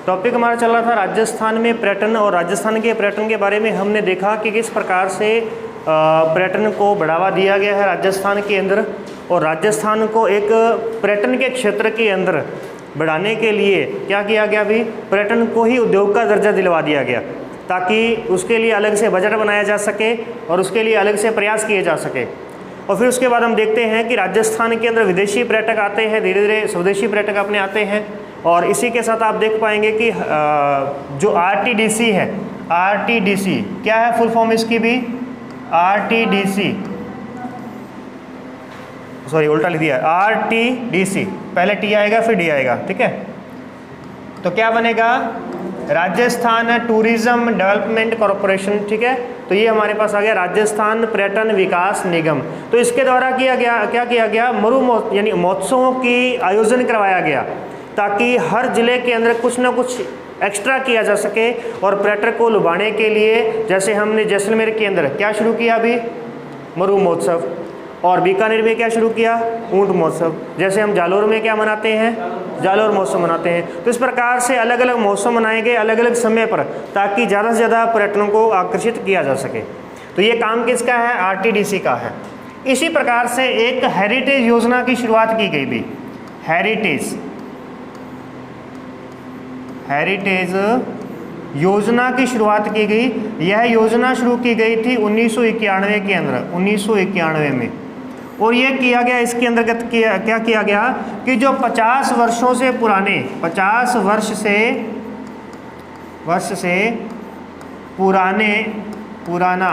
Topic हमारा चल रहा था राजस्थान में पर्यटन, और राजस्थान के पर्यटन के बारे में हमने देखा कि किस प्रकार से पर्यटन को बढ़ावा दिया गया है राजस्थान के अंदर, और राजस्थान को एक पर्यटन के क्षेत्र के अंदर बढ़ाने के लिए क्या किया गया, भी पर्यटन को ही उद्योग का दर्जा दिलवा दिया गया, ताकि उसके लिए अलग से बजट बनाया जा सके और उसके लिए अलग से प्रयास किए जा सके। और फिर उसके बाद हम देखते हैं कि राजस्थान के अंदर विदेशी पर्यटक आते हैं, धीरे धीरे स्वदेशी पर्यटक अपने आते हैं। और इसी के साथ आप देख पाएंगे कि जो आरटीडीसी है, आरटीडीसी क्या है फुल फॉर्म इसकी भी, आरटीडीसी, सॉरी उल्टा लिख दिया, आरटीडीसी, पहले टी आएगा फिर डी आएगा, ठीक है। तो क्या बनेगा, राजस्थान टूरिज्म डेवलपमेंट कॉरपोरेशन, ठीक है। तो ये हमारे पास आ गया राजस्थान पर्यटन विकास निगम। तो इसके द्वारा किया गया, क्या किया गया, यानी महोत्सवों की आयोजन करवाया गया, ताकि हर जिले के अंदर कुछ ना कुछ एक्स्ट्रा किया जा सके और पर्यटक को लुभाने के लिए। जैसे हमने जैसलमेर के अंदर क्या शुरू किया अभी, मरु महोत्सव, और बीकानेर में क्या शुरू किया, ऊंट महोत्सव। जैसे हम जालोर में क्या मनाते हैं, जालोर महोत्सव मनाते हैं। तो इस प्रकार से अलग अलग महोत्सव मनाए गए अलग अलग समय पर, ताकि ज़्यादा से ज़्यादा पर्यटकों को आकर्षित किया जा सके। तो ये काम किसका है, आरटीडीसी का है। इसी प्रकार से एक हेरिटेज योजना की शुरुआत की गई भी, हेरिटेज योजना की शुरुआत की गई। यह योजना शुरू की गई थी 1991 के अंदर, 1991 में। और ये किया गया, इसके अंतर्गत क्या किया गया कि जो 50 वर्षों से पुराने, 50 वर्ष से पुराना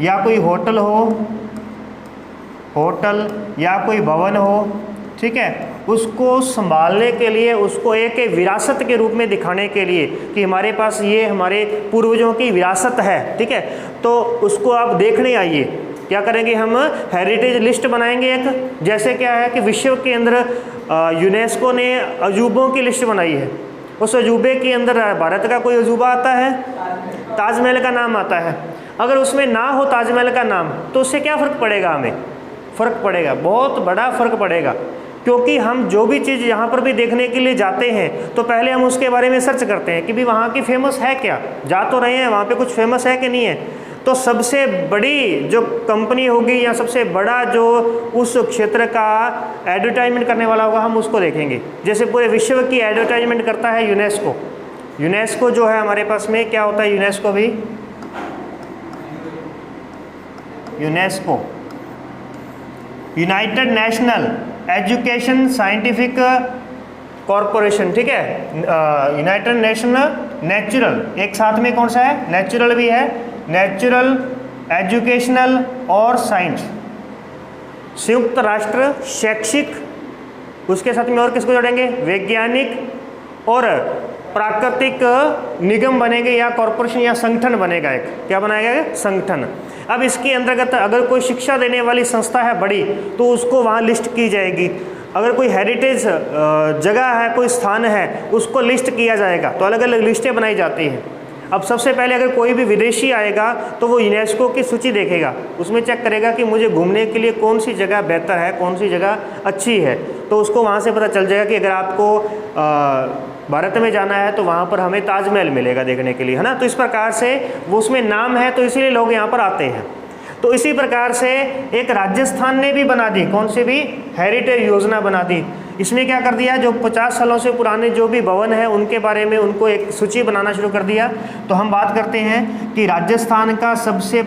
या कोई होटल या कोई भवन हो, ठीक है, उसको संभालने के लिए, उसको एक विरासत के रूप में दिखाने के लिए कि हमारे पास ये हमारे पूर्वजों की विरासत है, ठीक है। तो उसको आप देखने आइए। क्या करेंगे, हम हेरिटेज लिस्ट बनाएंगे एक। जैसे क्या है कि विश्व के अंदर यूनेस्को ने अजूबों की लिस्ट बनाई है। उस अजूबे के अंदर भारत का कोई अजूबा आता है, ताजमहल का नाम आता है। अगर उसमें ना हो ताजमहल का नाम, तो उससे क्या फ़र्क पड़ेगा, हमें फ़र्क पड़ेगा, बहुत बड़ा फ़र्क पड़ेगा। क्योंकि हम जो भी चीज़ यहाँ पर भी देखने के लिए जाते हैं, तो पहले हम उसके बारे में सर्च करते हैं कि भी वहाँ की फेमस है क्या, जा तो रहे हैं वहाँ पे, कुछ फेमस है कि नहीं है। तो सबसे बड़ी जो कंपनी होगी या सबसे बड़ा जो उस क्षेत्र का एडवर्टाइजमेंट करने वाला होगा, हम उसको देखेंगे। जैसे पूरे विश्व की एडवर्टाइजमेंट करता है यूनेस्को। यूनेस्को जो है हमारे पास में क्या होता है, यूनेस्को भी, UNESCO United national education scientific corporation, ठीक है। यूनाइटेड नेशनल नेचुरल, एक साथ में कौन सा है, नेचुरल भी है, नेचुरल एजुकेशनल और साइंस, संयुक्त राष्ट्र शैक्षिक, उसके साथ में और किसको जोड़ेंगे, वैज्ञानिक और प्राकृतिक निगम बनेंगे या कॉरपोरेशन या संगठन बनेगा एक। क्या बनाएगा, संगठन। अब इसके अंतर्गत अगर कोई शिक्षा देने वाली संस्था है बड़ी, तो उसको वहाँ लिस्ट की जाएगी। अगर कोई हेरिटेज जगह है, कोई स्थान है, उसको लिस्ट किया जाएगा। तो अलग अलग लिस्टें बनाई जाती हैं। अब सबसे पहले अगर कोई भी विदेशी आएगा, तो वो यूनेस्को की सूची देखेगा, उसमें चेक करेगा कि मुझे घूमने के लिए कौन सी जगह बेहतर है, कौन सी जगह अच्छी है। तो उसको वहाँ से पता चल जाएगा कि अगर आपको भारत में जाना है, तो वहाँ पर हमें ताजमहल मिलेगा देखने के लिए, है ना। तो इस प्रकार से वो उसमें नाम है, तो इसीलिए लोग यहाँ पर आते हैं। तो इसी प्रकार से एक राजस्थान ने भी बना दी, कौन सी भी, हेरिटेज योजना बना दी। इसने क्या कर दिया, जो 50 सालों से पुराने जो भी भवन है उनके बारे में उनको एक सूची बनाना शुरू कर दिया। तो हम बात करते हैं कि राजस्थान का सबसे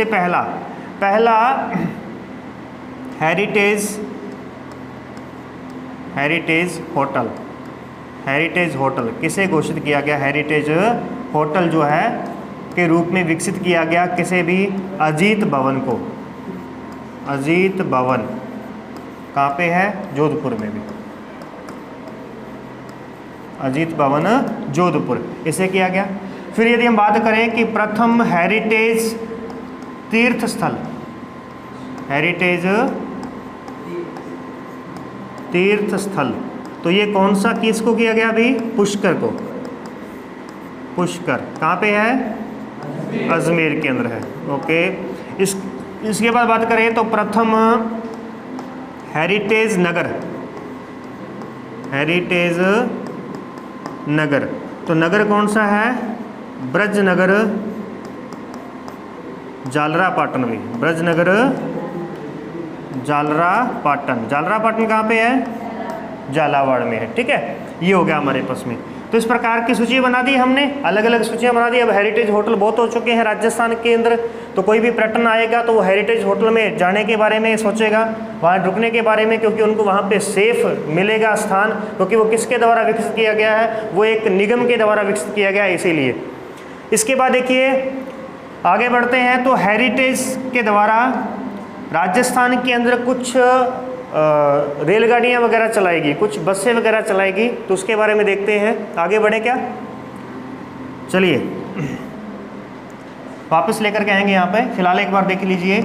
पहला हेरिटेज होटल किसे घोषित किया गया, हेरिटेज होटल जो है के रूप में विकसित किया गया, किसे भी, अजीत भवन को। अजीत भवन कहाँ पे है, जोधपुर में भी, अजीत भवन जोधपुर, इसे किया गया। फिर यदि हम बात करें कि प्रथम हेरिटेज तीर्थ स्थल, हेरिटेज तीर्थ स्थल, तो ये कौन सा, किसको किया गया अभी, पुष्कर को। पुष्कर कहाँ पे है, अजमेर के अंदर है, ओके। इसके बाद बात करें तो प्रथम हेरिटेज नगर। तो नगर कौन सा है? ब्रजनगर जालरापाटन भी, ब्रजनगर जालरापाटन। जालरापाटन कहाँ पे है? झालावाड़ में है। ठीक है, ये हो गया हमारे पास में। तो इस प्रकार की सूची बना दी हमने, अलग अलग सूचियाँ बना दी। अब हेरिटेज होटल बहुत हो चुके हैं राजस्थान के अंदर, तो कोई भी पर्यटन आएगा तो वो हेरिटेज होटल में जाने के बारे में सोचेगा, वहाँ रुकने के बारे में, क्योंकि उनको वहाँ पे सेफ मिलेगा स्थान, क्योंकि वो किसके द्वारा विकसित किया गया है? वो एक निगम के द्वारा विकसित किया गया है, इसीलिए। इसके बाद देखिए आगे बढ़ते हैं, तो हेरिटेज के द्वारा राजस्थान के अंदर कुछ रेलगाड़ियाँ वगैरह चलाएगी, कुछ बसें वगैरह चलाएगी, तो उसके बारे में देखते हैं। आगे बढ़े क्या? चलिए वापस लेकर के आएंगे यहाँ पे। फिलहाल एक बार देख लीजिए,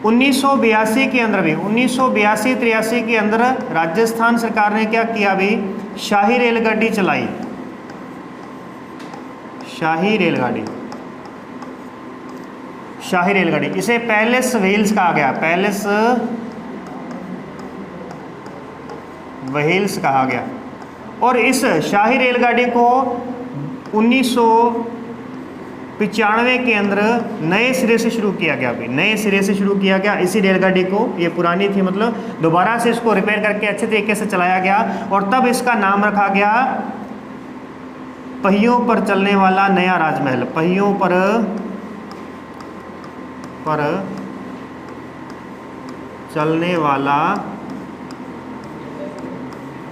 1982 के अंदर भी, 1982-83 के अंदर राजस्थान सरकार ने क्या किया? भी शाही रेलगाड़ी चलाई, शाही रेलगाड़ी, शाही रेलगाड़ी। इसे पैलेस व्हील्स कहा गया, पैलेस व्हील्स कहा गया। और इस शाही रेलगाड़ी को 1995 के अंदर नए सिरे से शुरू किया गया, भी नए सिरे से शुरू किया गया इसी रेलगाड़ी को। ये पुरानी थी, मतलब दोबारा से इसको रिपेयर करके अच्छे तरीके से चलाया गया, और तब इसका नाम रखा गया पहियों पर चलने वाला नया राजमहल। पहियों पर चलने वाला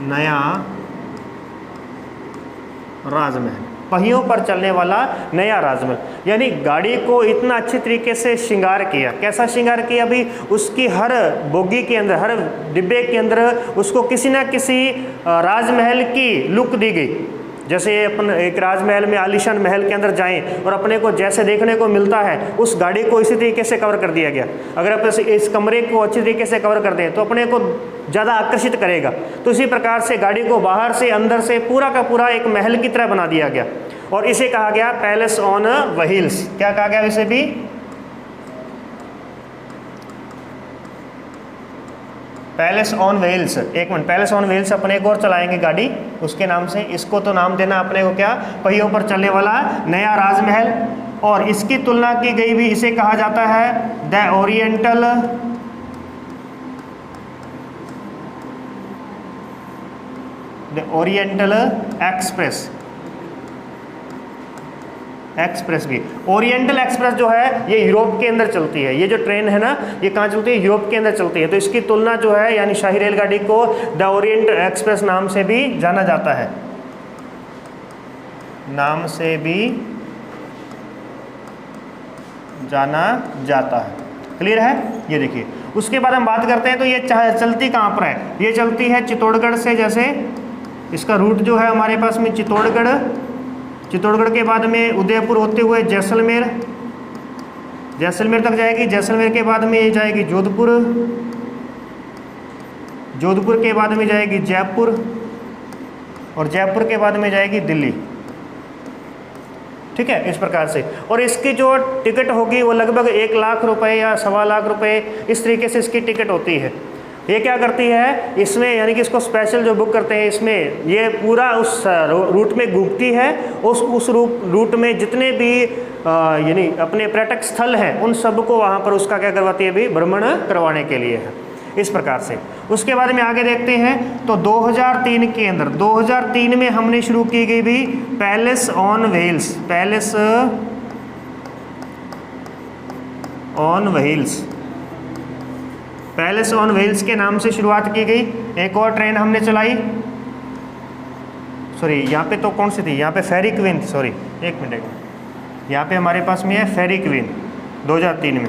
नया राजमहल, पहियों पर चलने वाला नया राजमहल। यानी गाड़ी को इतना अच्छे तरीके से श्रृंगार किया। कैसा श्रृंगार किया? अभी उसकी हर बोगी के अंदर, हर डिब्बे के अंदर उसको किसी ना किसी राजमहल की लुक दी गई। जैसे अपन एक राजमहल में, आलीशान महल के अंदर जाएं और अपने को जैसे देखने को मिलता है, उस गाड़ी को इसी तरीके से कवर कर दिया गया। अगर आप इस कमरे को अच्छी तरीके से कवर कर दें तो अपने को ज़्यादा आकर्षित करेगा। तो इसी प्रकार से गाड़ी को बाहर से अंदर से पूरा का पूरा एक महल की तरह बना दिया गया, और इसे कहा गया पैलेस ऑन व्हील्स। क्या कहा गया इसे भी? Palace on wheels. एक मिनट, पैलेस ऑन व्हील्स अपने को और चलाएंगे गाड़ी उसके नाम से। इसको तो नाम देना अपने को क्या? पहियों पर चलने वाला नया राजमहल। और इसकी तुलना की गई भी, इसे कहा जाता है द ओरिएंटल एक्सप्रेस। एक्सप्रेस भी, ओरिएंटल एक्सप्रेस जो है ये यूरोप के अंदर चलती है। ये जो ट्रेन है ना, ये कहाँ चलती है? यूरोप के अंदर चलती है। तो इसकी तुलना जो है, यानी शाही रेलगाड़ी को द ओरिएंटल एक्सप्रेस नाम से भी जाना जाता है, नाम से भी जाना जाता है। क्लियर है? ये देखिए, उसके बाद हम बात करते हैं तो ये चलती कहाँ पर है? ये चलती है चित्तौड़गढ़ से। जैसे इसका रूट जो है हमारे पास में चित्तौड़गढ़, चित्तौड़गढ़ के बाद में उदयपुर होते हुए जैसलमेर, जैसलमेर तक जाएगी। जैसलमेर के बाद में ये जाएगी जोधपुर, जोधपुर के बाद में जाएगी जयपुर, और जयपुर के बाद में जाएगी दिल्ली। ठीक है, इस प्रकार से। और इसकी जो टिकट होगी वो लगभग 1 लाख रुपए या 1.25 लाख रुपए, इस तरीके से इसकी टिकट होती है। ये क्या करती है इसमें, यानी कि इसको स्पेशल जो बुक करते हैं इसमें, ये पूरा उस रूट में घूमती है। उस रूट में जितने भी यानी अपने पर्यटक स्थल हैं उन सबको वहाँ पर उसका क्या करवाती है? भी भ्रमण करवाने के लिए है, इस प्रकार से। उसके बाद में आगे देखते हैं तो 2003 के अंदर, 2003 में हमने शुरू की गई भी palace on wheels. Palace on wheels, palace on wheels के नाम से शुरुआत की गई। एक और ट्रेन हमने चलाई, सॉरी यहाँ पे तो कौन सी थी? यहाँ पे फेरी क्वीन, सॉरी एक मिनट, यहाँ पे हमारे पास में है फेरी क्वीन 2003 में।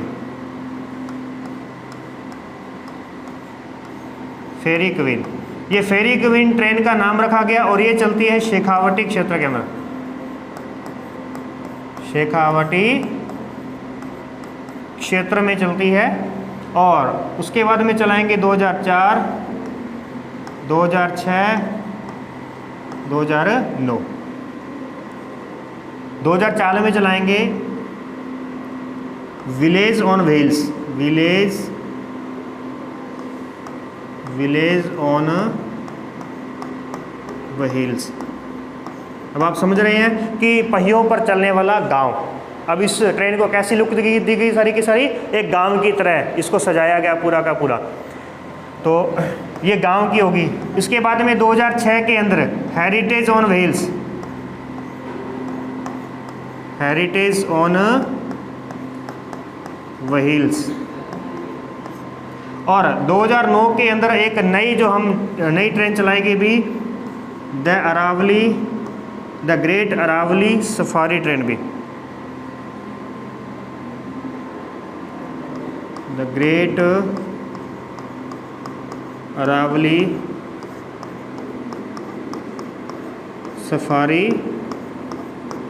फेरी क्वीन, ये फेरी क्वीन ट्रेन का नाम रखा गया, और ये चलती है शेखावटी क्षेत्र के अंदर। शेखावटी क्षेत्र में चलती है। और उसके बाद में चलाएंगे 2004, 2006, 2009, 2004 में चलाएंगे village on wheels. Village on wheels अब आप समझ रहे हैं कि पहियों पर चलने वाला गांव। अब इस ट्रेन को कैसी लुक दी गई सारी की सारी, एक गांव की तरह इसको सजाया गया पूरा का पूरा। तो ये गांव की होगी। इसके बाद में 2006 के अंदर heritage on wheels, heritage on wheels. और 2009 के अंदर एक नई जो हम नई ट्रेन चलाएगी भी, the Aravalli, the great Aravalli safari train भी, the great Aravalli safari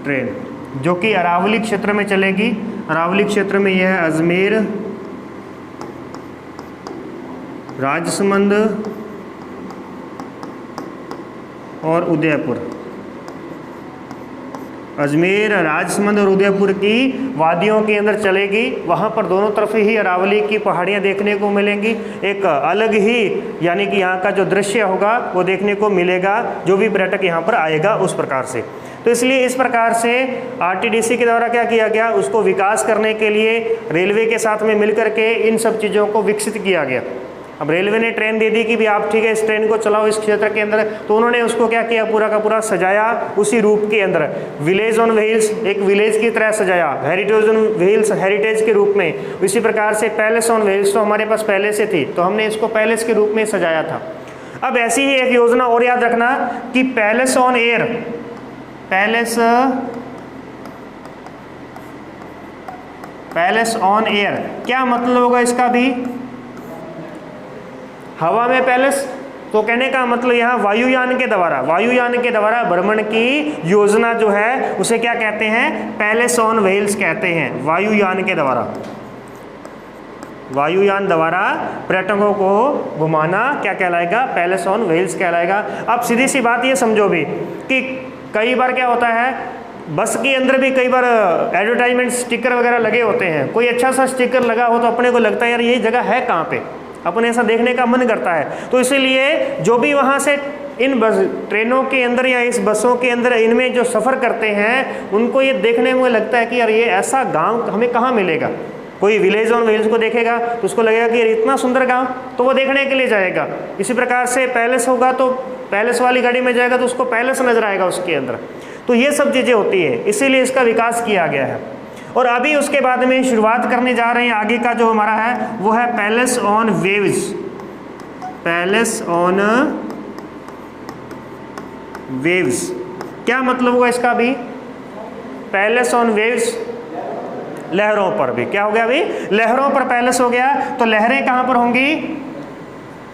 train, जो कि अरावली क्षेत्र में चलेगी। अरावली क्षेत्र में यह है अजमेर, राजसमंद और उदयपुर। अजमेर, राजसमंद और उदयपुर की वादियों के अंदर चलेगी। वहाँ पर दोनों तरफ ही अरावली की पहाड़ियाँ देखने को मिलेंगी। एक अलग ही यानी कि यहाँ का जो दृश्य होगा वो देखने को मिलेगा, जो भी पर्यटक यहाँ पर आएगा उस प्रकार से। तो इसलिए इस प्रकार से आरटीडीसी के द्वारा क्या किया गया, उसको विकास करने के लिए रेलवे के साथ में मिलकर के इन सब चीज़ों को विकसित किया गया। अब रेलवे ने ट्रेन दे दी कि भी आप ठीक है इस ट्रेन को चलाओ इस क्षेत्र के अंदर, तो उन्होंने उसको क्या किया, पूरा का पूरा सजाया उसी रूप के अंदर। विलेज ऑन व्हील्स, एक विलेज की तरह सजाया। हेरिटेज ऑन व्हील्स, हेरिटेज के रूप में। इसी प्रकार से पैलेस ऑन व्हील्स, तो हमारे पास पहले से थी तो हमने इसको पैलेस के रूप में सजाया था। अब ऐसी ही एक योजना और याद रखना कि palace on air, palace on air क्या मतलब होगा इसका भी, हवा में पैलेस, तो कहने का मतलब यहाँ वायुयान के द्वारा भ्रमण की योजना जो है उसे क्या कहते हैं, पैलेस ऑन व्हील्स कहते हैं। वायुयान द्वारा पर्यटकों को घुमाना क्या कहलाएगा, पैलेस ऑन व्हील्स कहलाएगा। अब सीधी सी बात ये समझो भी कि कई बार क्या होता है, बस के अंदर भी कई बार एडवर्टाइजमेंट स्टिकर वगैरह लगे होते हैं। कोई अच्छा सा स्टिकर लगा हो तो अपने को लगता है यार ये जगह है कहाँ पे, अपने ऐसा देखने का मन करता है। तो इसीलिए जो भी वहाँ से इन बस ट्रेनों के अंदर या इस बसों के अंदर इनमें जो सफ़र करते हैं उनको ये देखने में लगता है कि यार ये ऐसा गांव हमें कहाँ मिलेगा। कोई विलेज ऑन व्हील्स को देखेगा तो उसको लगेगा कि इतना सुंदर गांव, तो वो देखने के लिए जाएगा। इसी प्रकार से पैलेस होगा तो पैलेस वाली गाड़ी में जाएगा तो उसको पैलेस नजर आएगा उसके अंदर। तो ये सब चीज़ें होती है, इसीलिए इसका विकास किया गया है। और अभी उसके बाद में शुरुआत करने जा रहे हैं आगे का जो हमारा है वो है palace on waves. Palace on waves क्या मतलब होगा इसका भी, पैलेस ऑन वेव्स, लहरों पर भी। क्या हो गया अभी, लहरों पर पैलेस हो गया। तो लहरें कहाँ पर होंगी,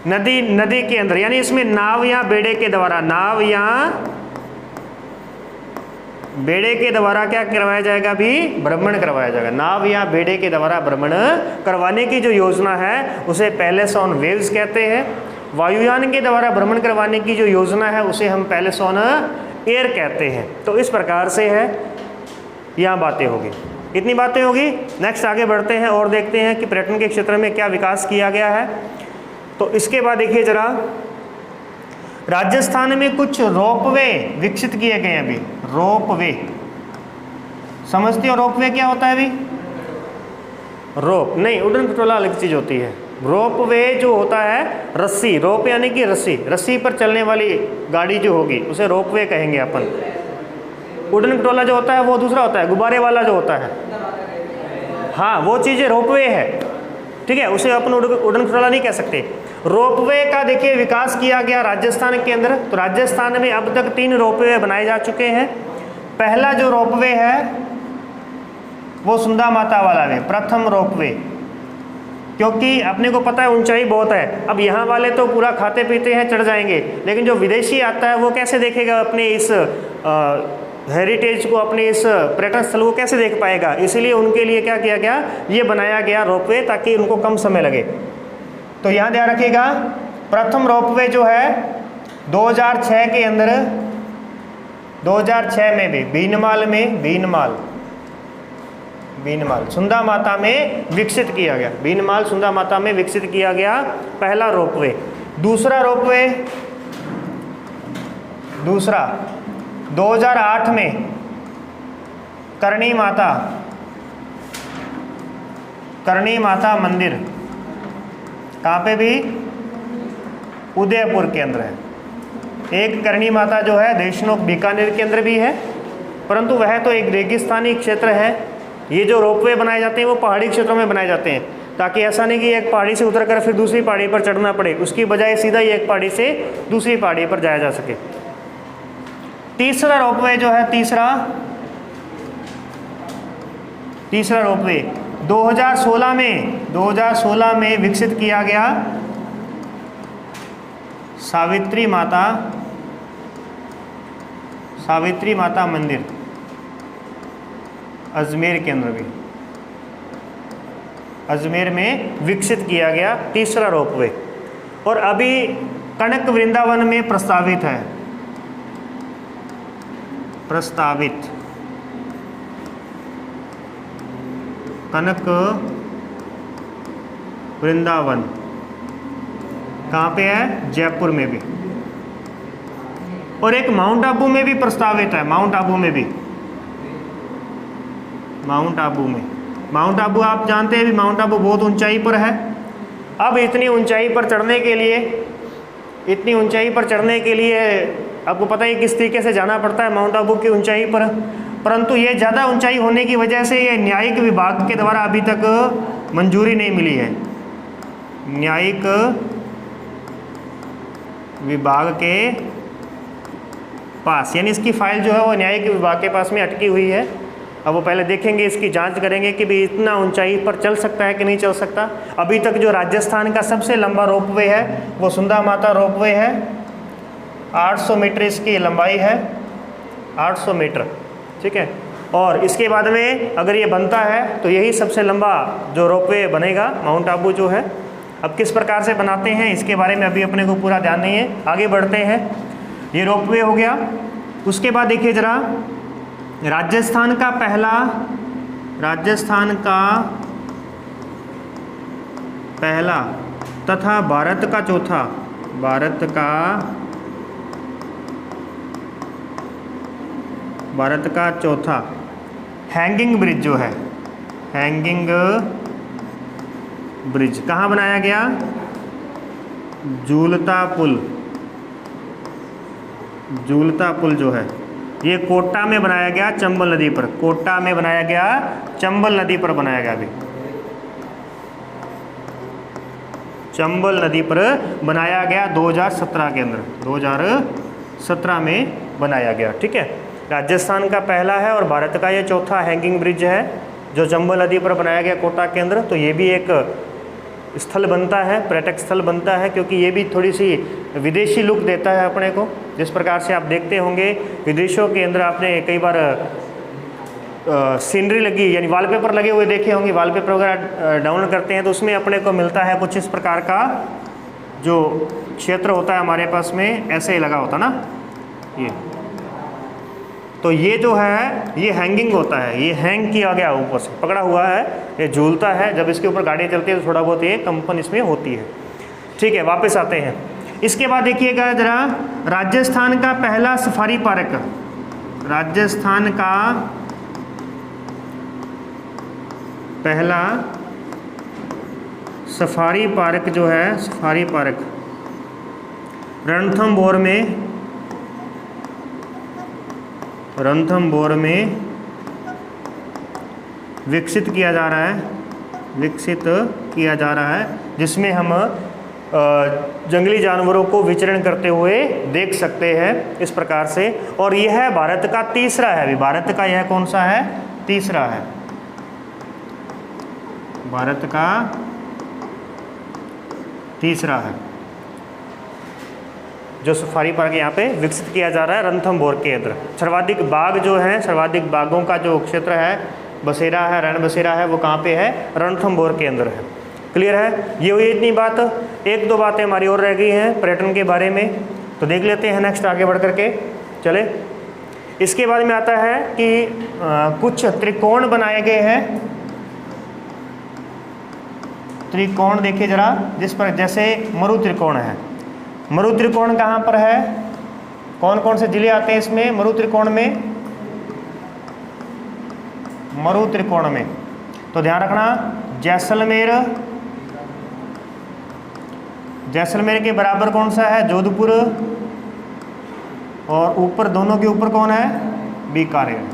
नदी के अंदर, यानी इसमें नाव या बेड़े के द्वारा, नाव या बेड़े के द्वारा क्या करवाया जाएगा भी, भ्रमण करवाया जाएगा। नाव या बेड़े के द्वारा भ्रमण करवाने की जो योजना है उसे पैलेस ऑन वेव्स कहते हैं। वायुयान के द्वारा भ्रमण करवाने की जो योजना है उसे हम पैलेस ऑन एयर कहते हैं। तो इस प्रकार से है, यहाँ बातें होगी, इतनी बातें होगी। नेक्स्ट आगे बढ़ते हैं और देखते हैं कि पर्यटन के क्षेत्र में क्या विकास किया गया है। तो इसके बाद देखिए जरा, राजस्थान में कुछ रोपवे विकसित किए गए हैं अभी। रोपवे समझते हो, रोपवे क्या होता है अभी, रोप नहीं, उड़न खटोला अलग चीज होती है। रोपवे जो होता है रस्सी, रोप यानी कि रस्सी, रस्सी पर चलने वाली गाड़ी जो होगी उसे रोपवे कहेंगे अपन। उड़न खटोला जो होता है वो दूसरा होता है, गुब्बारे वाला जो होता है, हाँ वो चीज़ें रोपवे है, ठीक है, उसे अपन उड़न खटोला नहीं कह सकते। रोपवे का देखिए विकास किया गया राजस्थान के अंदर। तो राजस्थान में अब तक 3 रोपवे बनाए जा चुके हैं। पहला जो रोपवे है वो सुंदा माता वाला है, प्रथम रोपवे, क्योंकि अपने को पता है ऊंचाई बहुत है। अब यहाँ वाले तो पूरा खाते पीते हैं, चढ़ जाएंगे, लेकिन जो विदेशी आता है वो कैसे देखेगा अपने इस हेरिटेज को, अपने इस पर्यटन स्थल को कैसे देख पाएगा। इसीलिए उनके लिए क्या किया गया, ये बनाया गया रोपवे, ताकि उनको कम समय लगे। तो यहाँ ध्यान रखिएगा, प्रथम रोपवे जो है 2006 के अंदर, 2006 में भी बीनमाल सुंदा माता में विकसित किया गया। बीनमाल सुंदा माता में विकसित किया गया पहला रोपवे। दूसरा रोपवे, दूसरा 2008 में करणी माता मंदिर कहाँ पे भी, उदयपुर के अंदर है। एक करणी माता जो है देशनोक बीकानेर के अंदर भी है, परंतु वह तो एक रेगिस्तानी क्षेत्र है। ये जो रोपवे बनाए जाते हैं वो पहाड़ी क्षेत्रों में बनाए जाते हैं, ताकि ऐसा नहीं कि एक पहाड़ी से उतरकर फिर दूसरी पहाड़ी पर चढ़ना पड़े, उसकी बजाय सीधा ही एक पहाड़ी से दूसरी पहाड़ी पर जाया जा सके। तीसरा रोपवे जो है, तीसरा रोपवे 2016 में विकसित किया गया, सावित्री माता मंदिर अजमेर के अंदर भी, अजमेर में विकसित किया गया तीसरा रोपवे। और अभी कनक वृंदावन में प्रस्तावित है, कनक वृंदावन कहाँ पे है, जयपुर में भी। और एक माउंट आबू में भी प्रस्तावित है, माउंट आबू आप जानते हैं भी, माउंट आबू बहुत ऊंचाई पर है। अब इतनी ऊंचाई पर चढ़ने के लिए आपको पता है किस तरीके से जाना पड़ता है माउंट आबू की ऊंचाई पर, परंतु ये ज़्यादा ऊंचाई होने की वजह से ये न्यायिक विभाग के द्वारा अभी तक मंजूरी नहीं मिली है। न्यायिक विभाग के पास, यानी इसकी फाइल जो है वो न्यायिक विभाग के पास में अटकी हुई है। अब वो पहले देखेंगे, इसकी जांच करेंगे कि भी इतना ऊंचाई पर चल सकता है कि नहीं चल सकता। अभी तक जो राजस्थान का सबसे लंबा रोपवे है वो सुंदा माता रोपवे है, 800 मीटर इसकी लंबाई है, 800 मीटर, ठीक है। और इसके बाद में अगर ये बनता है तो यही सबसे लंबा जो रोपवे बनेगा माउंट आबू जो है। अब किस प्रकार से बनाते हैं इसके बारे में अभी अपने को पूरा ध्यान नहीं है, आगे बढ़ते हैं। ये रोपवे हो गया। उसके बाद देखिए जरा, राजस्थान का पहला तथा भारत का चौथा हैंगिंग ब्रिज जो है, हैंगिंग ब्रिज कहाँ बनाया गया, झूलता पुल जो है ये कोटा में बनाया गया, चंबल नदी पर, कोटा में बनाया गया, चंबल नदी पर बनाया गया। अभी चंबल नदी पर बनाया गया 2017 के अंदर, 2017 में बनाया गया, ठीक है। राजस्थान का पहला है और भारत का ये चौथा हैंगिंग ब्रिज है जो चंबल नदी पर बनाया गया कोटा के अंदर। तो ये भी एक स्थल बनता है, पर्यटक स्थल बनता है, क्योंकि ये भी थोड़ी सी विदेशी लुक देता है अपने को। जिस प्रकार से आप देखते होंगे विदेशों के अंदर आपने कई बार सीनरी लगी, यानी वॉलपेपर लगे हुए देखे होंगे, वॉलपेपर वगैरह डाउनलोड करते हैं तो उसमें अपने को मिलता है कुछ इस प्रकार का जो क्षेत्र होता है हमारे पास में, ऐसे ही लगा होता ना ये। तो ये जो है ये हैंगिंग होता है, ये हैंग किया गया ऊपर से पकड़ा हुआ है, ये झूलता है। जब इसके ऊपर गाड़ी चलती है तो थोड़ा बहुत ये कंपन इसमें होती है, ठीक है। वापस आते हैं। इसके बाद देखिएगा जरा, राजस्थान का पहला सफारी पार्क, राजस्थान का पहला सफारी पार्क जो है, सफारी पार्क रणथंभौर में विकसित किया जा रहा है, जिसमें हम जंगली जानवरों को विचरण करते हुए देख सकते हैं इस प्रकार से। और यह है भारत का तीसरा है, अभी भारत का यह कौन सा है, तीसरा है, भारत का तीसरा है जो सफारी पार्क यहाँ पे विकसित किया जा रहा है रणथंभौर के अंदर। सर्वाधिक बाघ जो है, सर्वाधिक बाघों का जो क्षेत्र है, बसेरा है, रण बसेरा है, वो कहाँ पे है, रणथंभौर के अंदर है। क्लियर है। ये हुई इतनी बात। एक दो बातें हमारी और रह गई हैं पर्यटन के बारे में, तो देख लेते हैं नेक्स्ट आगे बढ़ करके चले। इसके बाद में आता है कि कुछ त्रिकोण बनाए गए हैं। त्रिकोण देखिए जरा, जिस पर जैसे मरु त्रिकोण है। मरु त्रिकोण कहाँ पर है, कौन कौन से जिले आते हैं इसमें मरु त्रिकोण में? मरु त्रिकोण में तो ध्यान रखना, जैसलमेर, जैसलमेर के बराबर कौन सा है? जोधपुर, और ऊपर दोनों के ऊपर कौन है? बीकानेर,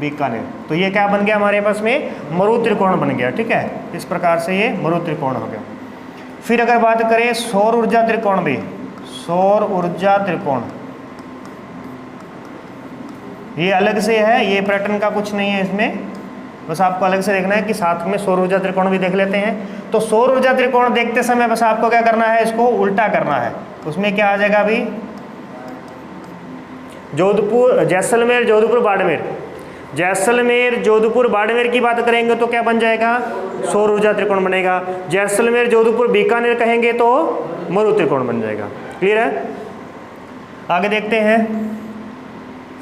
बीकानेर। तो ये क्या बन गया हमारे पास में? मरु त्रिकोण बन गया। ठीक है, इस प्रकार से ये मरु त्रिकोण हो गया। फिर अगर बात करें सौर ऊर्जा त्रिकोण भी, सौर ऊर्जा त्रिकोण ये अलग से है, ये पैटर्न का कुछ नहीं है इसमें, बस आपको अलग से देखना है कि साथ में सौर ऊर्जा त्रिकोण भी देख लेते हैं। तो सौर ऊर्जा त्रिकोण देखते समय बस आपको क्या करना है? इसको उल्टा करना है। उसमें क्या आ जाएगा अभी? जोधपुर, जैसलमेर, जोधपुर, बाड़मेर। जैसलमेर, जोधपुर, बाड़मेर की बात करेंगे तो क्या बन जाएगा? सौर ऊर्जा त्रिकोण बनेगा। जैसलमेर, जोधपुर, बीकानेर कहेंगे तो मरु त्रिकोण बन जाएगा। क्लियर है? आगे देखते हैं।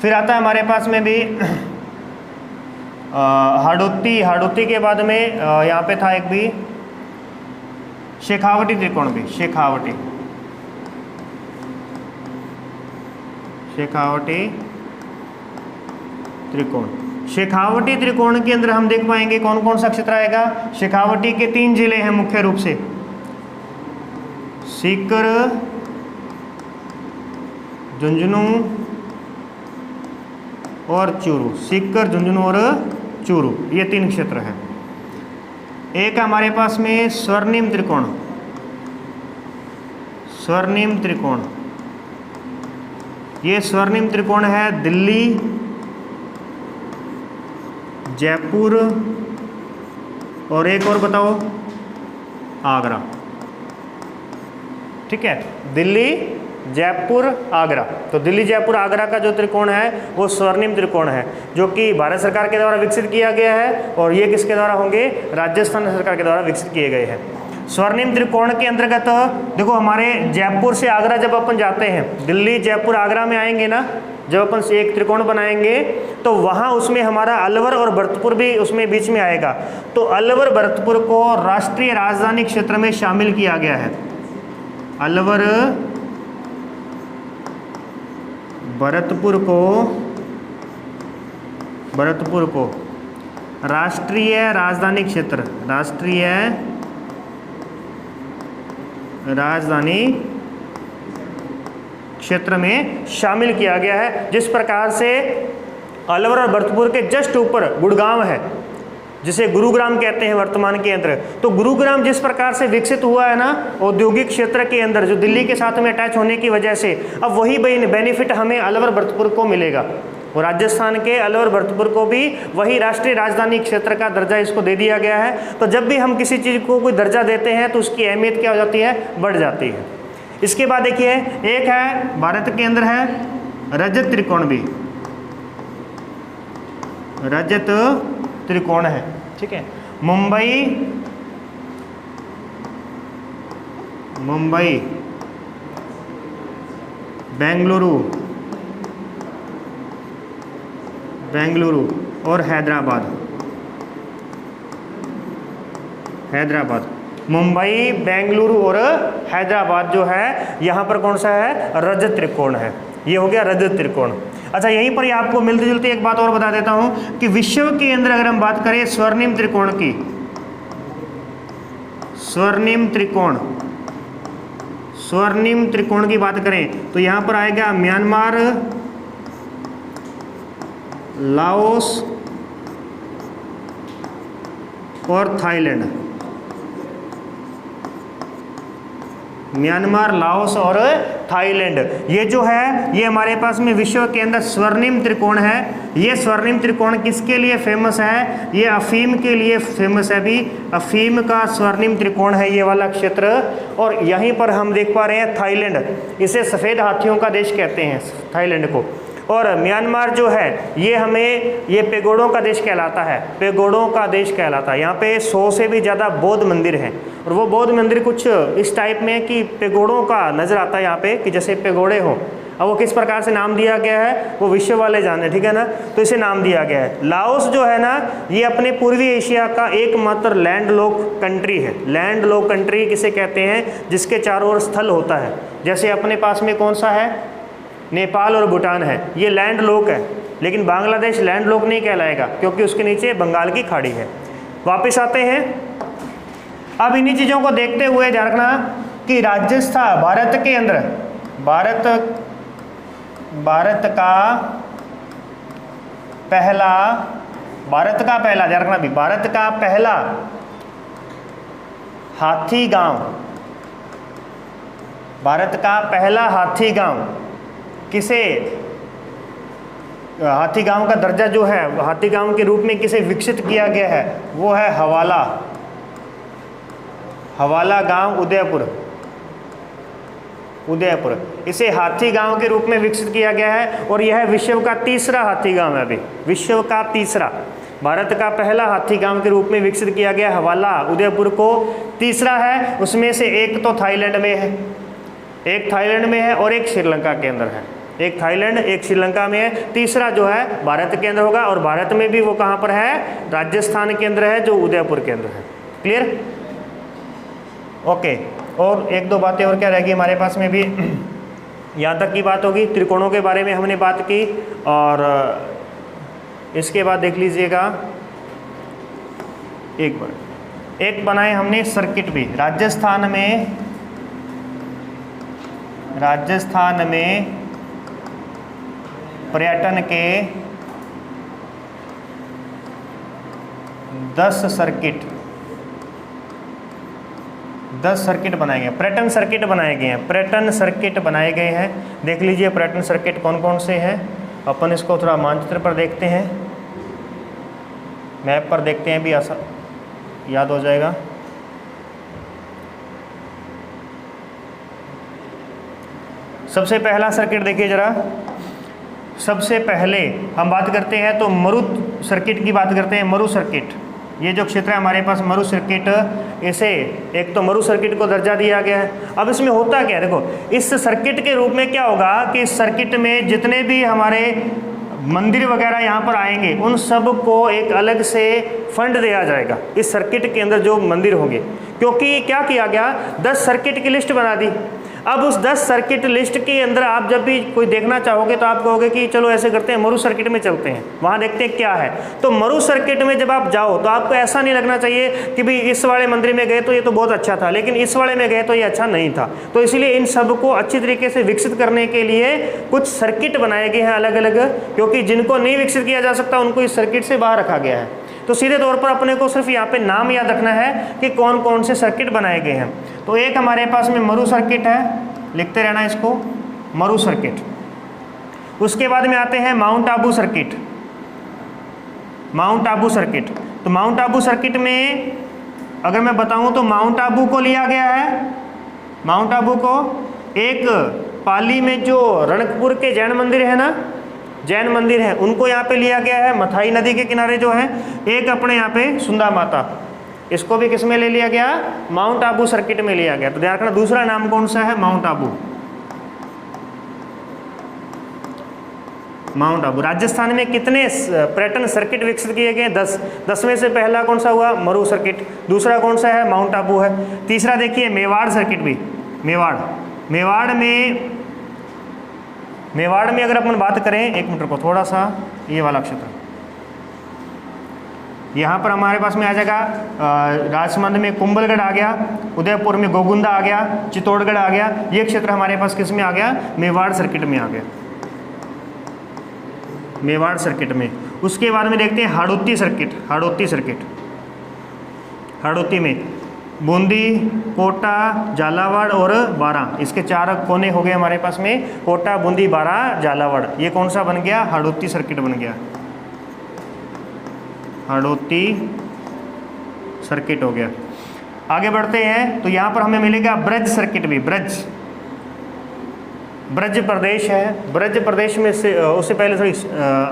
फिर आता है हमारे पास में भी हाड़ौती, हाड़ौती के बाद में यहाँ पे था एक भी शेखावटी त्रिकोण भी, शेखावटी, शेखावटी त्रिकोण। शेखावटी त्रिकोण के अंदर हम देख पाएंगे कौन कौन सा क्षेत्र आएगा? शेखावटी के 3 जिले हैं मुख्य रूप से, सीकर, झुंझुनू और चूरू। सीकर, झुंझुनू और चूरू, ये 3 क्षेत्र हैं। एक हमारे पास में स्वर्णिम त्रिकोण, स्वर्णिम त्रिकोण, ये स्वर्णिम त्रिकोण है दिल्ली, जयपुर और एक और बताओ, आगरा। ठीक है, दिल्ली, जयपुर, आगरा। तो दिल्ली, जयपुर, आगरा का जो त्रिकोण है वो स्वर्णिम त्रिकोण है, जो कि भारत सरकार के द्वारा विकसित किया गया है। और ये किसके द्वारा होंगे? राजस्थान सरकार के द्वारा विकसित किए गए हैं। स्वर्णिम त्रिकोण के अंतर्गत देखो, हमारे जयपुर से आगरा जब अपन जाते हैं, दिल्ली, जयपुर, आगरा में आएंगे ना, जब अपन एक त्रिकोण बनाएंगे तो वहाँ उसमें हमारा अलवर और भरतपुर भी उसमें बीच में आएगा। तो अलवर, भरतपुर को राष्ट्रीय राजधानी क्षेत्र में शामिल किया गया है। अलवर, भरतपुर को राष्ट्रीय राजधानी क्षेत्र, राष्ट्रीय राजधानी क्षेत्र में शामिल किया गया है। जिस प्रकार से अलवर और भरतपुर के जस्ट ऊपर गुड़गांव है, जिसे गुरुग्राम कहते हैं वर्तमान के अंदर। तो गुरुग्राम जिस प्रकार से विकसित हुआ है ना औद्योगिक क्षेत्र के अंदर, जो दिल्ली के साथ में अटैच होने की वजह से, अब वही बेनिफिट हमें अलवर भरतपुर को मिलेगा। और राजस्थान के अलवर भरतपुर को भी वही राष्ट्रीय राजधानी क्षेत्र का दर्जा इसको दे दिया गया है। तो जब भी हम किसी चीज़ को कोई दर्जा देते हैं तो उसकी अहमियत क्या हो जाती है? बढ़ जाती है। इसके बाद देखिए, एक है भारत के अंदर है रजत त्रिकोण भी, रजत त्रिकोण है। ठीक है, मुंबई, मुंबई, बेंगलुरु, बेंगलुरु और हैदराबाद, हैदराबाद। मुंबई, बेंगलुरु और हैदराबाद जो है यहाँ पर कौन सा है? रजत त्रिकोण है। ये हो गया रजत त्रिकोण। अच्छा, यहीं पर ही आपको मिलते जुलते एक बात और बता देता हूँ कि विश्व के अंदर अगर हम बात करें स्वर्णिम त्रिकोण की, स्वर्णिम त्रिकोण, स्वर्णिम त्रिकोण की बात करें तो यहाँ पर आएगा म्यांमार, लाओस और थाईलैंड। म्यांमार, लाओस और थाईलैंड, ये जो है ये हमारे पास में विश्व के अंदर स्वर्णिम त्रिकोण है। ये स्वर्णिम त्रिकोण किसके लिए फेमस है? ये अफीम के लिए फेमस है भी। अफीम का स्वर्णिम त्रिकोण है ये वाला क्षेत्र। और यहीं पर हम देख पा रहे हैं थाईलैंड, इसे सफ़ेद हाथियों का देश कहते हैं थाईलैंड को। और म्यांमार जो है ये पेगोड़ों का देश कहलाता है, पेगोड़ों का देश कहलाता है। यहाँ पे 100 से भी ज़्यादा बौद्ध मंदिर हैं और वो बौद्ध मंदिर कुछ इस टाइप में कि पेगोड़ों का नज़र आता है यहाँ पे, कि जैसे पेगोड़े हों। अब वो किस प्रकार से नाम दिया गया है वो विश्व वाले जाने, ठीक है ना, तो इसे नाम दिया गया है। लाओस जो है ना ये अपने पूर्वी एशिया का एकमात्र लैंड लॉक कंट्री है। लैंड लॉक कंट्री किसे कहते हैं, जिसके चारों ओर स्थल होता है। जैसे अपने पास में कौन सा है, नेपाल और भूटान है, ये लैंड लॉक है, लेकिन बांग्लादेश लैंड लॉक नहीं कहलाएगा क्योंकि उसके नीचे बंगाल की खाड़ी है। वापस आते हैं, अब इन्हीं चीज़ों को देखते हुए ध्यान रखना कि राजस्थान भारत के अंदर भारत का पहला ध्यान रखना भी, भारत का पहला हाथी गांव, भारत का पहला हाथी गांव किसे, हाथी गांव का दर्जा जो है हाथी गांव के रूप में किसे विकसित किया गया है, वो है हवाला गांव उदयपुर। इसे हाथी गांव के रूप में विकसित किया गया है और यह विश्व का तीसरा हाथी गांव है। अभी विश्व का तीसरा, भारत का पहला हाथी गांव के रूप में विकसित किया गया हवाला उदयपुर को तीसरा है। उसमें से एक तो थाईलैंड में है, एक थाईलैंड में है और एक श्रीलंका के अंदर है। एक थाईलैंड एक श्रीलंका में है, तीसरा जो है भारत के अंदर होगा और भारत में भी वो कहाँ पर है, राजस्थान के अंदर है जो उदयपुर के अंदर है। Clear, okay. और एक दो बातें और क्या रहेगी हमारे पास में भी, यहाँ तक की बात होगी। त्रिकोणों के बारे में हमने बात की और इसके बाद देख लीजिएगा एक बनाए हमने सर्किट भी। राजस्थान में पर्यटन के 10 सर्किट बनाए गए, पर्यटन सर्किट बनाए गए हैं, पर्यटन सर्किट बनाए गए हैं। देख लीजिए पर्यटन सर्किट कौन कौन से हैं। अपन इसको थोड़ा मानचित्र पर देखते हैं, मैप पर देखते हैं, भी याद हो जाएगा। सबसे पहला सर्किट देखिए जरा, सबसे पहले हम बात करते हैं तो मरु सर्किट की बात करते हैं। मरु सर्किट, ये जो क्षेत्र है हमारे पास मरु सर्किट, इसे एक तो मरु सर्किट को दर्जा दिया गया है। अब इसमें होता क्या है, देखो इस सर्किट के रूप में क्या होगा कि इस सर्किट में जितने भी हमारे मंदिर वगैरह यहाँ पर आएंगे उन सब को एक अलग से फंड दिया जाएगा इस सर्किट के अंदर जो मंदिर होंगे, क्योंकि क्या किया गया 10 सर्किट की लिस्ट बना दी। अब उस 10 सर्किट लिस्ट के अंदर आप जब भी कोई देखना चाहोगे तो आप कहोगे कि चलो ऐसे करते हैं मरु सर्किट में चलते हैं, वहाँ देखते हैं क्या है। तो मरु सर्किट में जब आप जाओ तो आपको ऐसा नहीं लगना चाहिए कि भाई इस वाले मंदिर में गए तो ये तो बहुत अच्छा था, लेकिन इस वाले में गए तो ये अच्छा नहीं था। तो इसलिए इन सब को अच्छी तरीके से विकसित करने के लिए कुछ सर्किट बनाए गए हैं अलग अलग, क्योंकि जिनको नहीं विकसित किया जा सकता उनको इस सर्किट से बाहर रखा गया है। तो सीधे तौर पर अपने को सिर्फ यहाँ पे नाम याद रखना है कि कौन कौन से सर्किट बनाए गए हैं। तो एक हमारे पास में मरु सर्किट है, लिखते रहना इसको, मरु सर्किट। उसके बाद में आते हैं mount Abu circuit. Mount Abu circuit, तो माउंट आबू सर्किट में अगर मैं बताऊं तो माउंट आबू को लिया गया है, माउंट आबू को एक पाली में जो रणकपुर के जैन मंदिर है ना, जैन मंदिर है, उनको यहाँ पे लिया गया है। मथाई नदी के किनारे जो है, एक अपने यहाँ पे सुंदा माता, इसको भी किस में ले लिया गया, माउंट आबू सर्किट में लिया गया। तो ध्यान रखना दूसरा नाम कौन सा है, माउंट आबू। माउंट आबू। राजस्थान में कितने पर्यटन सर्किट विकसित किए गए, 10। 10 में से पहला कौन सा हुआ, मरु सर्किट। दूसरा कौन सा है, माउंट आबू है। तीसरा देखिए मेवाड़ सर्किट भी, मेवाड़ में अगर अपन बात करें, एक मिनट को थोड़ा सा, ये वाला क्षेत्र यहाँ पर हमारे पास में आ जाएगा। राजसमंद में कुंभलगढ़ आ गया, उदयपुर में गोगुंदा आ गया, चित्तौड़गढ़ आ गया। ये क्षेत्र हमारे पास किस में आ गया, मेवाड़ सर्किट में आ गया, मेवाड़ सर्किट में। उसके बाद में देखते हैं हाड़ौती सर्किट। हाड़ौती में बूंदी, कोटा, झालावाड़ और बारां, इसके 4 कोने हो गए हमारे पास में, कोटा, बूंदी, बारां, झालावाड़। ये कौन सा बन गया, हाड़ौती सर्किट बन गया, हाड़ौती सर्किट हो गया। आगे बढ़ते हैं तो यहाँ पर हमें मिलेगा ब्रज सर्किट भी। ब्रज प्रदेश है, ब्रज प्रदेश में से उससे पहले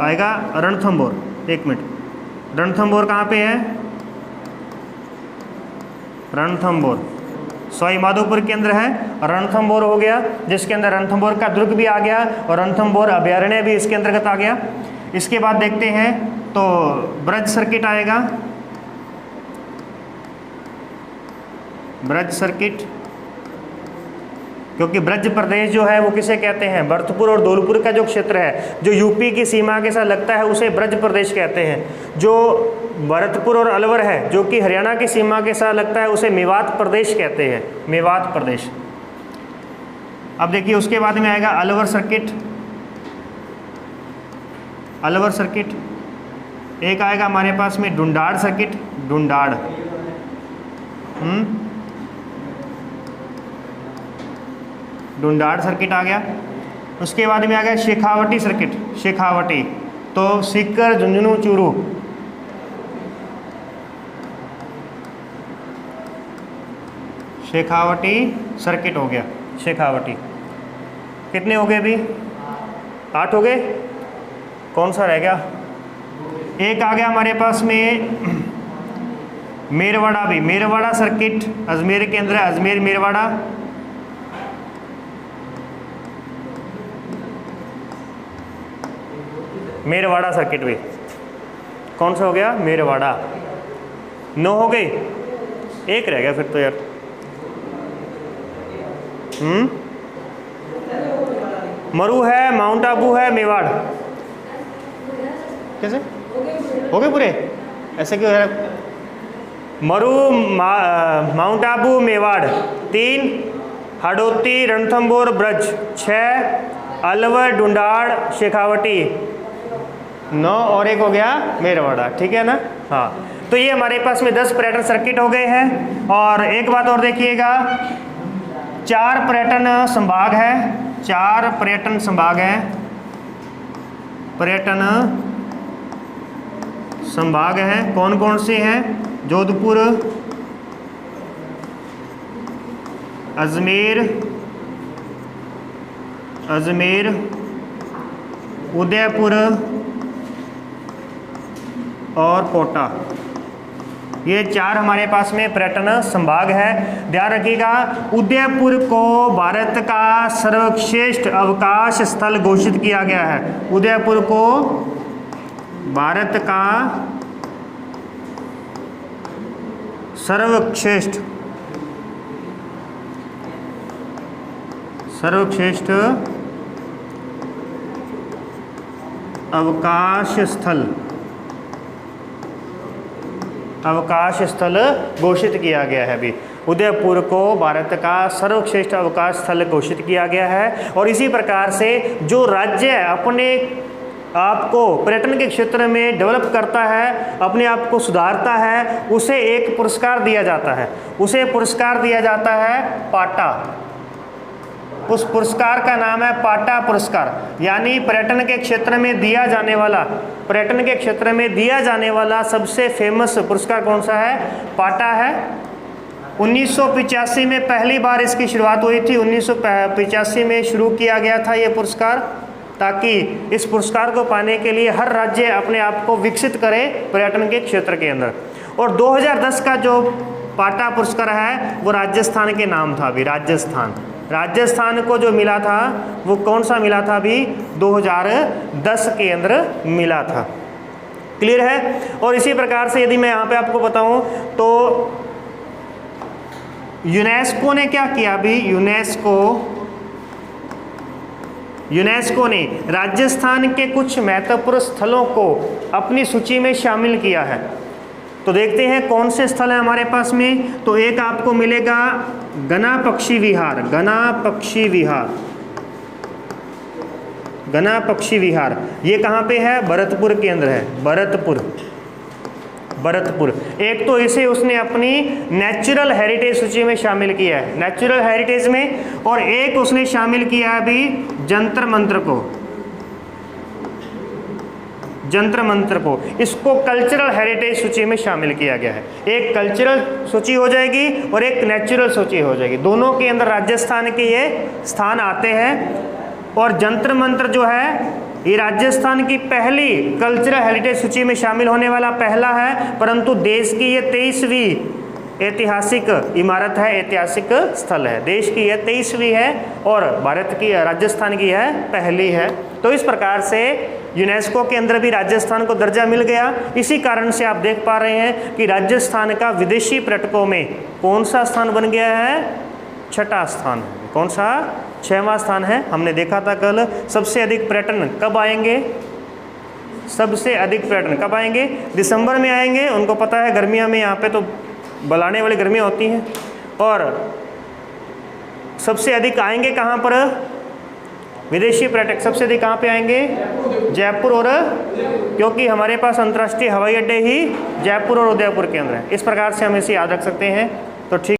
आएगा रणथंभौर। एक मिनट, रणथंभौर कहाँ पे है, रणथंभौर सवाई माधोपुर के अंदर है। रणथंभौर हो गया, जिसके अंदर रणथंभौर का दुर्ग भी आ गया और रणथंभौर अभयारण्य भी इसके अंतर्गत आ गया। इसके बाद देखते हैं तो ब्रज सर्किट आएगा, ब्रज सर्किट, क्योंकि ब्रज प्रदेश जो है वो किसे कहते हैं, भरतपुर और धौलपुर का जो क्षेत्र है जो यूपी की सीमा के साथ लगता है उसे ब्रज प्रदेश कहते हैं। जो भरतपुर और अलवर है जो कि हरियाणा की सीमा के साथ लगता है उसे मेवात प्रदेश कहते हैं, मेवात प्रदेश। अब देखिए उसके बाद में आएगा अलवर सर्किट, अलवर सर्किट। एक आएगा हमारे पास में डुंडाड़ सर्किट, डुंडाड़, डुंडाड़ सर्किट आ गया। उसके बाद में आ गया शेखावटी सर्किट, शेखावटी, तो सीकर, झुंझुनू, चूरू, शेखावटी सर्किट हो गया, शेखावटी। कितने हो गए अभी? 8 हो गए। कौन सा रह गया? एक आ गया हमारे पास में मेरवाड़ा भी, मेरवाड़ा सर्किट अजमेर के अंदर, अजमेर मेरवाड़ा। मेरवाड़ा सर्किट भी कौन सा हो गया? मेरवाड़ा। 9 हो गए, एक रह गया फिर तो यार। मरु है, माउंट आबू है, मेवाड़। कैसे हो गए पूरे? ऐसे क्यों है? मरु, माउंट आबू, मेवाड़ 3, हडोती, रणथंभौर, ब्रज 6, अलवर, डुंडाड़, शेखावटी 9 और एक हो गया मेरवाड़ा। ठीक है ना? हाँ, तो ये हमारे पास में 10 पर्यटन सर्किट हो गए हैं। और एक बात और देखिएगा, 4 पर्यटन संभाग है, 4 पर्यटन संभाग हैं, पर्यटन संभाग हैं। कौन कौन से हैं? जोधपुर, अजमेर, अजमेर, उदयपुर और कोटा। ये 4 हमारे पास में पर्यटन संभाग है। ध्यान रखिएगा, उदयपुर को भारत का सर्वश्रेष्ठ अवकाश स्थल घोषित किया गया है। उदयपुर को भारत का सर्वश्रेष्ठ अवकाश स्थल घोषित किया गया है। अभी उदयपुर को भारत का सर्वश्रेष्ठ अवकाश स्थल घोषित किया गया है। और इसी प्रकार से जो राज्य अपने आपको पर्यटन के क्षेत्र में डेवलप करता है, अपने आप को सुधारता है, उसे एक पुरस्कार दिया जाता है। उसे पुरस्कार दिया जाता है पाटा। उस पुरस्कार का नाम है पाटा पुरस्कार। यानी पर्यटन के क्षेत्र में दिया जाने वाला, पर्यटन के क्षेत्र में दिया जाने वाला सबसे फेमस पुरस्कार कौन सा है? पाटा है। 1985 में पहली बार इसकी शुरुआत हुई थी। 1985 में शुरू किया गया था ये पुरस्कार, ताकि इस पुरस्कार को पाने के लिए हर राज्य अपने आप को विकसित करे पर्यटन के क्षेत्र के अंदर। और 2010 का जो पाटा पुरस्कार है वो राजस्थान के नाम था। अभी राजस्थान को जो मिला था वो कौन सा मिला था? अभी 2010 के अंदर मिला था। क्लियर है? और इसी प्रकार से यदि मैं यहाँ पे आपको बताऊँ तो यूनेस्को ने क्या किया? अभी यूनेस्को ने राजस्थान के कुछ महत्वपूर्ण स्थलों को अपनी सूची में शामिल किया है। तो देखते हैं कौन से स्थल है हमारे पास में। तो एक आपको मिलेगा गना पक्षी विहार, गना पक्षी विहार। ये कहाँ पे है? भरतपुर के अंदर है, भरतपुर। एक तो इसे उसने अपनी नेचुरल हेरिटेज सूची में शामिल किया है, नेचुरल हेरिटेज में। और एक उसने शामिल किया है अभी जंतर मंत्र को, इसको कल्चरल हेरिटेज सूची में शामिल किया गया है। एक कल्चरल सूची हो जाएगी और एक नेचुरल सूची हो जाएगी। दोनों के अंदर राजस्थान के ये स्थान आते हैं। और जंतर मंत्र जो है ये राजस्थान की पहली कल्चरल हेरिटेज सूची में शामिल होने वाला पहला है, परंतु देश की ये 23वीं ऐतिहासिक इमारत है, ऐतिहासिक स्थल है। देश की यह 23वीं है और भारत की राजस्थान की यह पहली है। तो इस प्रकार से यूनेस्को के अंदर भी राजस्थान को दर्जा मिल गया। इसी कारण से आप देख पा रहे हैं कि राजस्थान का विदेशी पर्यटकों में कौन सा स्थान बन गया है, छठा स्थान। कौन सा, 6वां स्थान है। हमने देखा था कल सबसे अधिक पर्यटन कब आएंगे, सबसे अधिक पर्यटन कब आएंगे, दिसंबर में आएंगे। उनको पता है गर्मियों में यहाँ पे तो बलाने वाली गर्मियाँ होती हैं। और सबसे अधिक आएंगे कहाँ पर, विदेशी पर्यटक सबसे अधिक कहाँ पे आएंगे, जयपुर, और क्योंकि हमारे पास अंतर्राष्ट्रीय हवाई अड्डे ही जयपुर और उदयपुर के अंदर है। इस प्रकार से हम इसे याद रख सकते हैं। तो ठीक।